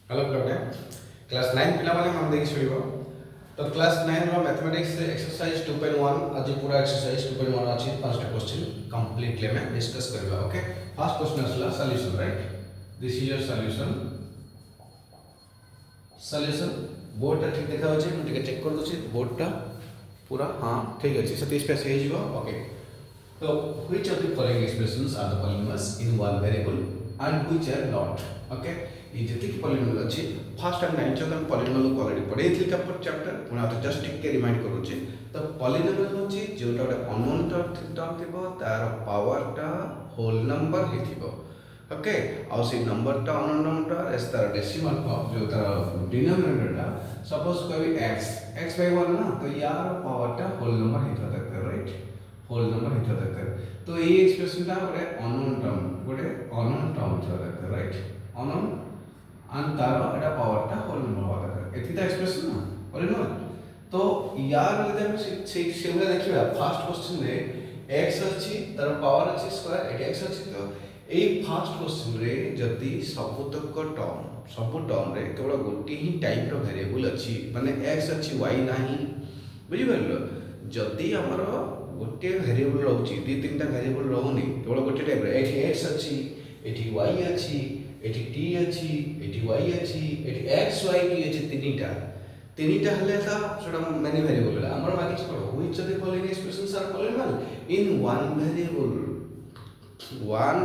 Hello पिलाने class 9 पिला माने हम देखि छुड़िबो तो क्लास 9 रो मैथमेटिक्स एक्सरसाइज 2.1 आज पूरा एक्सरसाइज 2.1 अछि पांचटा क्वेश्चन कंप्लीटली में डिस्कस करबा ओके फर्स्ट क्वेश्चन असला solution right this is your solution board टा ठीक देखा होचे मुझे चेक कर दोछि बोर्ड टा पूरा हां ठीक अछि 27 पे से हिजबो ओके तो which of the following expressions are the polynomials in one variable and which are not okay ये जति की polynomial अछि फर्स्ट टाइम नाइन हम polynomial को ऑलरेडी पढ़े थी का चैप्टर पुना तो जस्ट टिक के रिमाइंड करू छी तो polynomial होची जोटा अननोन टर्म थिबो तार पावर टा होल नंबर हिथिबो ओके और से नंबर टा अननोन नंबर एस तार डेसिमल फॉर्म जो तार डिनोमिनेटर टा सपोज कोई x by 1 ना तो यार पावर टा होल नंबर हिथो तक राइट होल नंबर हिथो तक तो ये एक्सप्रेशन टा गोटे अननोन टर्म हिथो तक right unknown and taro Etah power टा होल नंबर होता है एथिटा एक्सप्रेशन ना पॉलिनोमियल तो यार यदि हम से देखिबा फर्स्ट क्वेश्चन रे x अछि तार पावर अछि स्क्वायर एटा x अछि तो ए फर्स्ट क्वेश्चन रे जति सबतक सब टर्म रे केवल गोटी ही टाइप रो वेरिएबल अछि माने x अछि y नाही बुझि परलो जति हमर गोटे वेरिएबल रहउची दी तीनटा वेरिएबल रहउनी केवल गोटे टाइप रे एठी x अछि एठी y अछि एठी t अछि एठी y अछि एठी x y t अछि तीनटा हले ता सेटा मेनी वेरिएबल हला हमर बाकी छ which of the following expressions are polynomial in one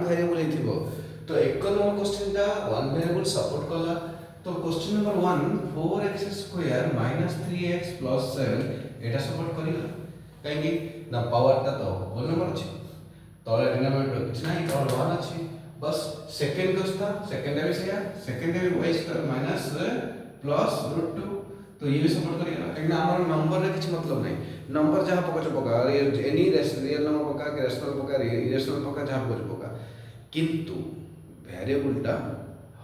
variable हिथिबो तो एक नंबर क्वेश्चन ता वन वेरिएबल सपोर्ट कला तो क्वेश्चन नंबर 1 4x² - 3x + 7 एटा सपोर्ट करिला काहेकि ना पावर ता तो होल नंबर अछि तले डिनोमिनेटर किछ नाही तो 1 अछि बस सेकंड क्वेश्चन सेकंड भी से सेकंड भी y² माइनस प्लस √2 तो ये भी सपोर्ट करेगा लेकिन हमारा नंबर रे किछ मतलब नहीं नंबर जहां पका एनी रियल नंबर पका के रेशनल पका इरेशनल पका जहां पका किंतु वेरिएबल टा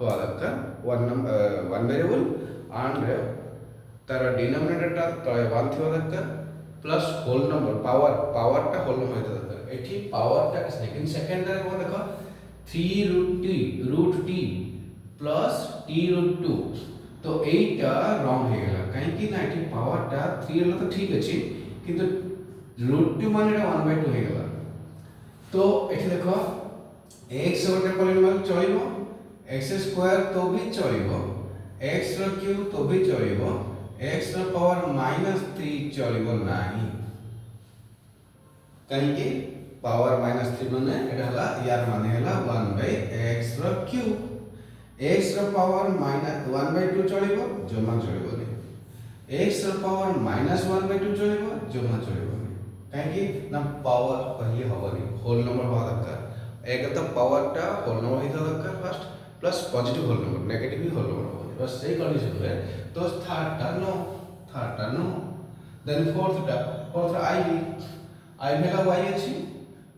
हवा दरकार वन वेरिएबल एंड तार डिनोमिनेटर टा तो 1 थिबा दरकार प्लस होल नंबर पावर टा होल नंबर हिता दरकार एठी पावर टा सेकंड सेकंड रे को देखो 3√t प्लस t√2 तो एटा रॉन्ग हे गेला काहे कि ना एठी पावर टा 3 हला तो ठीक अछि किंतु √2 माने 1/2 हे गेला तो एठी देखो x गोटे पॉलिनोमियल चलिबो x² तो भी चलिबो x रो क्यूब तो भी चलिबो x रो पावर -3 चलिबो नाही काहे कि पावर -3 माने एटा हला यार माने हला 1/x रो क्यूब x रो पावर -1/2 चलिबो जमा चलिबो नै x रो पावर -1/2 चलिबो जमा चलिबो नै काहे कि ना पावर पहिले हबनी होल नंबर होवा दरकार एक तो पावर टा होल नंबर हिता दरकार first plus positive whole number negative भी होल नंबर होबनी बस सही कंडीशन रे तो थर्ड टा नो देन फोर्थ I भेला y अछि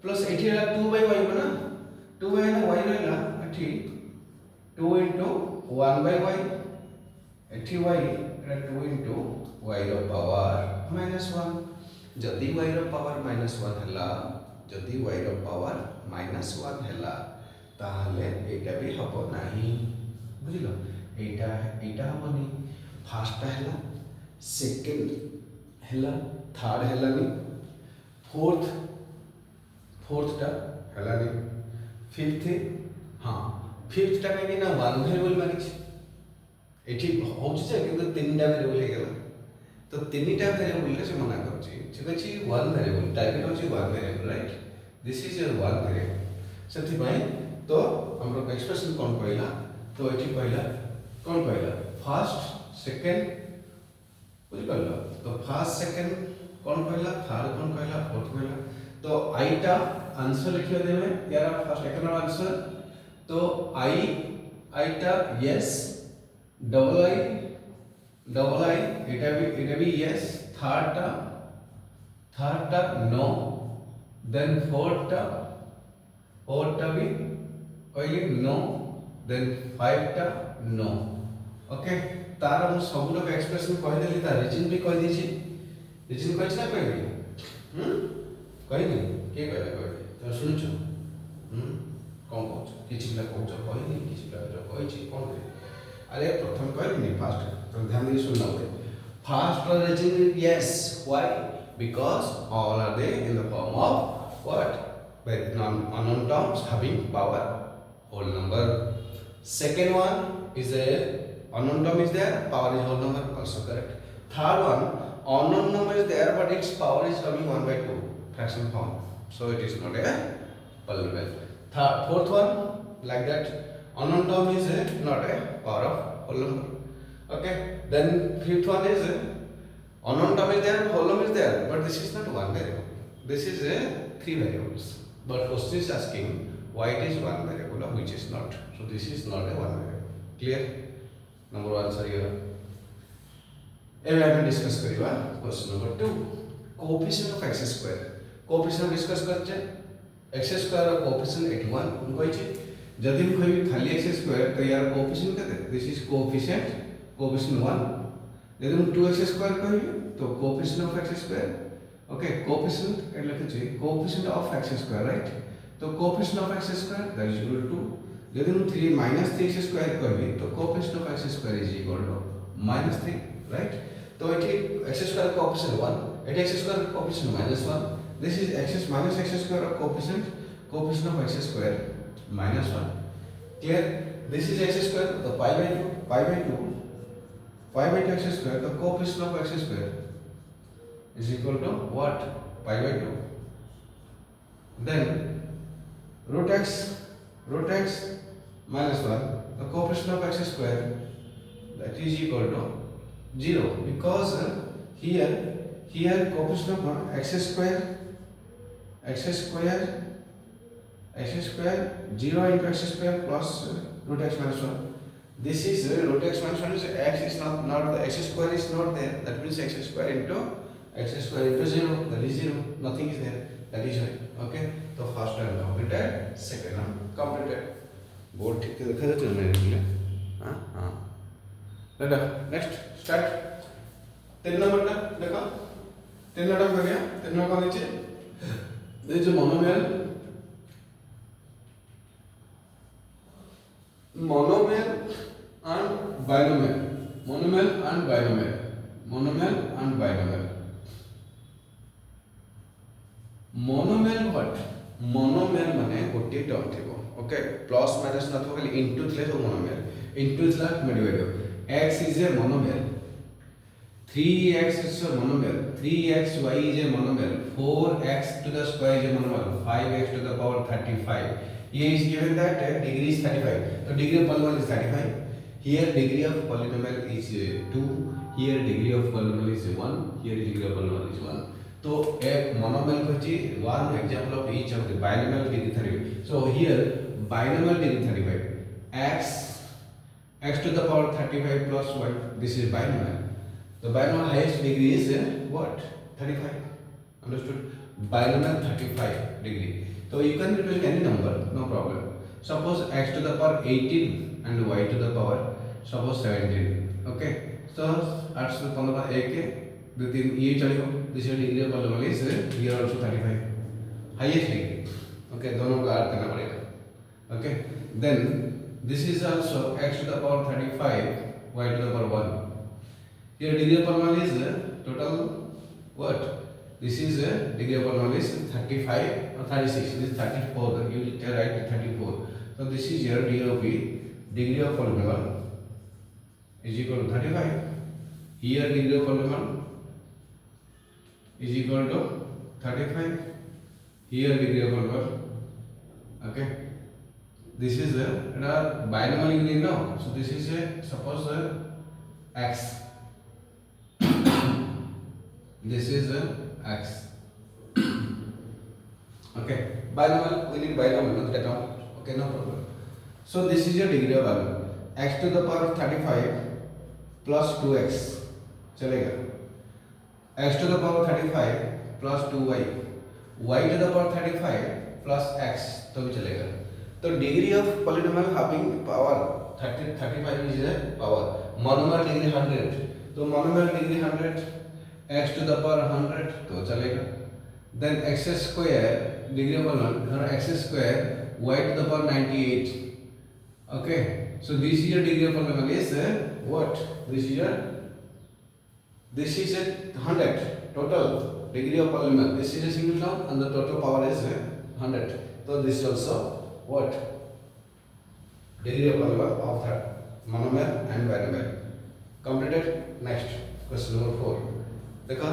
प्लस एठी हला 2/y बना 2 है ना y रहला एठी 2 * 1/y एठी y एटा 2 * y रो पावर -1 जदी y रो पावर -1 हला जदी y रो पावर -1 हला ताहले एटा भी हबो नाही बुझिलो एटा हबनी फर्स्ट हला सेकंड हला थर्ड हलानी फोर्थ टा हलानी फिफ्थ हां फिफ्थ टा काहे ना वन वेरिएबल मानिछ एठी होछ जे किंतु तीनटा वेरिएबल हे गेला तो तीनटा वेरिएबल ले से मना करछि ठीक अछि वन वेरिएबल टाइप होछि one variable right this is your one variable सेति भाई तो हमरो एक्सप्रेशन कोन कहला तो एठी कहला कोन कहला फर्स्ट सेकंड बुझ परलो तो फर्स्ट सेकंड कौन कहला थर्ड कौन कहला फोर्थ कहला तो आई टा आंसर लिखियो देबे यार फर्स्ट एक नंबर आंसर तो आई टा यस डबल आई एटा भी यस थर्ड टा नो देन फोर्थ टा भी कहली नो देन फाइव टा नो ओके तार हम सब लोग एक्सप्रेशन कह देली ता रीजन भी कह दीची रीजन कहछ ना कहबी कहनी के कहला कहबी तो सुनछु कोन कहछ किछि पिला कहछ कहनी किछि पिला कहछि कोन अरे प्रथम कहली फास्ट तो ध्यान दे सुनना बोले fast reaching yes why because all are they in the form of what with unknown terms having power whole number. Second one is a unknown term is there, power is whole number, also correct. Third one, unknown number is there but its power is coming 1/2 fraction form, so it is not a polynomial. Fourth one like that, unknown term is not a power of whole number. Okay, then fifth one is unknown term is there, whole number is there, but this is not one variable. This is three variables. But question is asking why it is one variable or which is not. So this is not a one variable. Clear? Number one सरिया. अब हम discuss करिवा question number 2. Coefficient of x square. Coefficient discuss करछे. x square और coefficient 81 कोइ छै. जदि हम कहबी खाली x स्क्वायर तो यार कोएफिशिएंट कते? This is coefficient 1. यदि हम 2x स्क्वायर कहबी तो coefficient of x square. Okay, coefficient एट लिखे छै coefficient of x square, right? तो coefficient of x square that is equal to, यदि हम 3 3x स्क्वायर कहबी तो coefficient of x square is equal to -3, right? तो एटी x स्क्वायर कोएफिशिएंट 1, एटी x square coefficient -1. This is x minus x square of coefficient of x square -1. Clear? This is x square, the pi by 2 x square, the coefficient of x square is equal to what? Pi by 2. Then root x minus 1, the coefficient of x square, that is equal to 0, because here coefficient of x square 0 into x square plus root x minus 1. This is root x minus 1 is x is not the x square is not there, that means x square into 0, that is 0, nothing is there, that is right. Okay, so first one completed, second one completed. Board ठीक से देखा जाए मेरे लिए. हाँ बेटा next start. 3 number टा देखो, 3 नंबर कर गया. 3 नंबर नीचे this is monomial and binomial. Monomial and binomial. Monomial what? Monomial माने गोटे टर्म थिबो. ओके, प्लस माइनस न थो खाली इनटू थले तो मोनोमियल. इनटू थला divide. x is a monomial. 3x is a monomial, 3xy is a monomial, 4x to the square is a monomial, 5x to the power 35. Here is given that degree is 35. So degree of polynomial is 35. Here degree of polynomial is 2. Here degree of polynomial is 1. Here degree of polynomial is 1. So a monomial को one example of each of the binomial degree 35. So here binomial degree 35. x to the power 35 plus 1. This is binomial. The binomial highest degree is what? 35. Understood? Binomial 35 degree. So you can represent any number, no problem. Suppose x to the power 18 and y to the power suppose 17. Okay. So x to the power 1 के 2 3 ये चलेगा. This is degree of polynomial is here also 35. Highest degree. Okay. दोनों का add करना पड़ेगा. Okay. Then this is also x to the power 35, y to the power 1. Here degree of polynomial is total what? This is degree of polynomial is 35 or 36. This is 34. You will write 34. So this is your degree of polynomial is equal to 35. Here degree of polynomial is equal to 35. Here degree of polynomial. Okay. This is a binomial degree now. So this is suppose x. This is x. Okay, binomial, we need binomial, not that one. Okay, no problem. So this is your degree of binomial. X to the power 35 plus 2x चलेगा. X to the power 35 plus 2y. Y to the power 35 plus x तो भी चलेगा. तो degree of polynomial having power 35 is a power. Monomial degree 100. तो monomial degree 100. x to the power 100 तो चलेगा. Then x square degree of polynomial x square y to the power 98. Okay, so this is your degree of polynomial is what? This is a 100 total degree of polynomial. This is a single term and the total power is 100. So this is also what? Degree of polynomial of that monomial and binomial. Completed. Next question number 4. देखा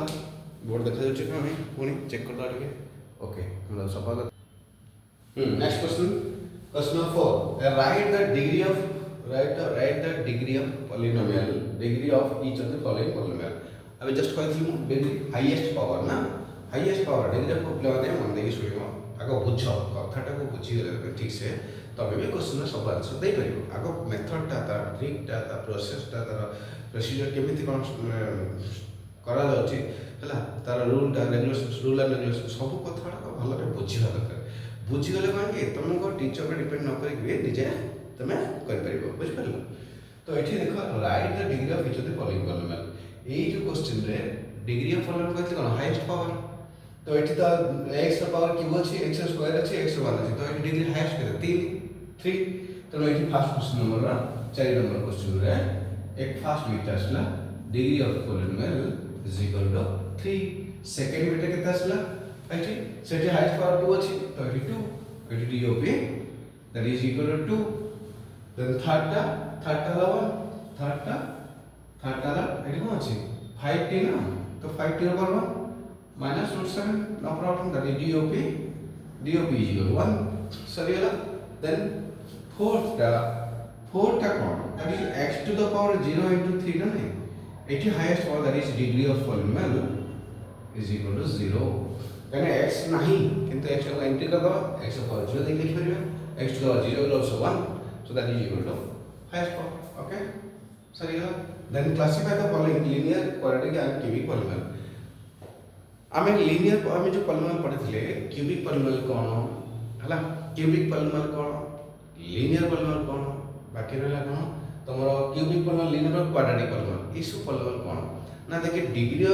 board देखा जाउछ कि हमें पुणी check करला ଟିକେ okay मतलब सफा कर next question number 4. Write the degree of polynomial, degree of each of the following polynomial. अबे जस्ट कहथिलु degree highest power ना highest power degree of polynomial मन देके सुनियो आगो बुझ कथाटा को बुझी गले ठीक से तबे भी क्वेश्चन सब आंसर दे परिबो आगो मेथड ता ट्रिक ता प्रोसेस ता प्रोसीजर केमिति कोन करा जाउची हला तार रूल एंड रेगुलेशन सब कथाटा भलो रे बुझिबा दरकार बुझी गले कौन कि तुमको टीचर पे डिपेंड न करिक निजे तुम कर परिबो बुझ परलो तो एठी देखो write the degree of each of the following polynomial ए जो क्वेश्चन रे डिग्री ऑफ पॉलिनोमियल कहते कोन हाईएस्ट पावर तो एठी तो x रा पावर क्यूब अछि x स्क्वायर अछि x 1 अछि तो एठी डिग्री हाईएस्ट केते 3 तो एठी फर्स्ट क्वेश्चन नंबर रा 4 नंबर क्वेश्चन रे एक फर्स्ट बिट आसला degree of polynomial is equal to 3 second bit केते आसला एठी सेठी हाईएस्ट पावर 2 अछि तो एठी 2 एठी DOP that is equal to 2 then third La 1 third ला एठी कोन अछि 5t ना तो 5t over 1 minus root 7 no problem that is DOP is equal to 1 सरियला then fourth टा कोन that is x to the power 0 into 3 ना नहीं एठी highest power that is degree of polynomial is equal to 0 कहने x नहीं किंतु x को entry कर दो x को 0 देख लिख परिबो x to the 0 is also 1 so that is equal to highest power okay सरियला then classify the following linear quadratic and cubic polynomial आमे linear आमे जो polynomial पढ़िथिले cubic polynomial कोन हला cubic polynomial कोन linear polynomial कोन बाकी रहला कोन तमरो cubic polynomial linear और quadratic polynomial इसु polynomial कोन ना देखे degree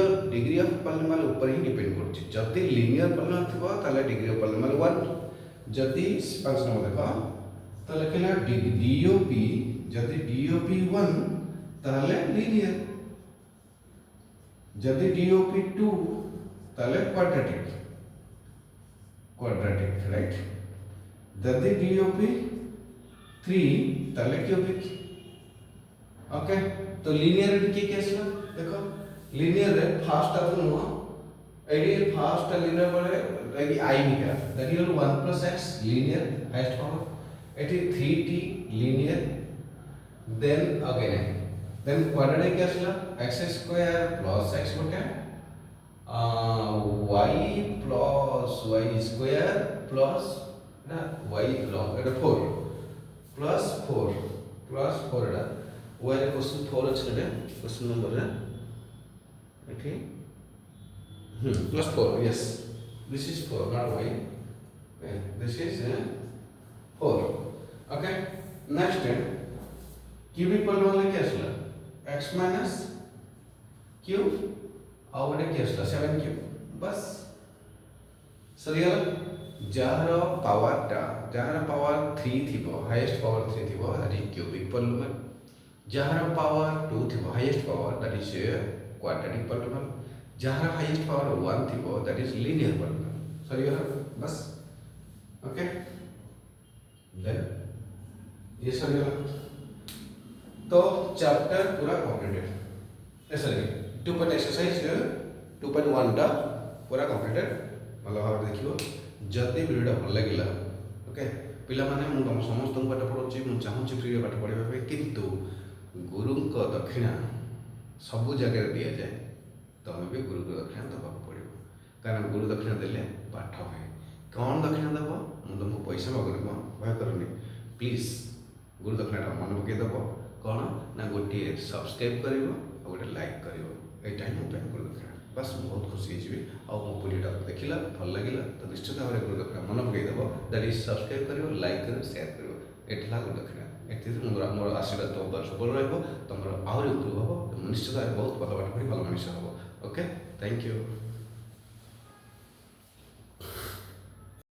of polynomial ऊपर ही डिपेंड करछि जति लीनियर पॉलिनोमियल थिबो ताले डिग्री ऑफ पॉलिनोमियल 1 जति फंक्शन में देखो तो लिखला DOP जति DOP 1 ताले लीनियर जति DOP 2 ताले क्वाड्रेटिक राइट जति DOP 3 ताले क्यूबिक ओके तो लीनियर की केसला देखो linear रे फास्ट आतो नो एडी फास्ट linear बोले लाइक I निकला that is 1 + x linear highest power eighty 3t linear then again then quadratic कैसला x² + x बटे y + y² plus ना y long एटा 4 plus 4 एटा y रे question 4 अछि एटा question number रे okay plus 4 yes this is 4 not y okay. This is 4 okay next cubic polynomial क्या असला x minus cube और बड़े क्या असला 7 cube बस सरिया जार पावर 3 थिबो हाईएस्ट पावर 3 थिबो दैट इज cubic polynomial जार पावर 2 थिबो highest power that is quadratic polynomial जहां हाईएस्ट पावर 1 थिबो दैट इज linear polynomial सरिया बस ओके देन ये सरिया तो चैप्टर पूरा कंप्लीटेड सॉरी 2 एक्सरसाइज 2.1 टा पूरा कंप्लीटेड भलो भाव देखियो जति वीडियो भल लागिला ओके पिला माने मु तम समस्त पाठ पढोची मु चाहूची फ्री पाठ पढिबा पे किंतु गुरु को दक्षिणा सब जगह दिया जाए तुम्हें भी गुरु दक्षिणा दबा पड़ो कारण गुरु दक्षिणा देले पाठ हुए कौन दक्षिणा दब मुझे तुमको पैसा मागुनि भय करनी प्लीज गुरु दक्षिणा मन पकई दब कौन ना गोटे सब्सक्राइब कर गोटे लाइक कर यहाँ ही मोबाइल गुरु दक्षिणा बस बहुत खुशी हो मो वीडियो देखला भल लगे तो निश्चित भाव गुरु दक्षिणा मन पकई दब दैट इज सब्सक्राइब कर लाइक कर शेयर कर एटा गुरु दक्षिणा एति मोर आशीर्वाद तो सबल रहिबो तुमर आहुरी उपयोग हम निश्चित बहुत भल पाठ पढ़ी भल मनुष्य हम ओके थैंक यू।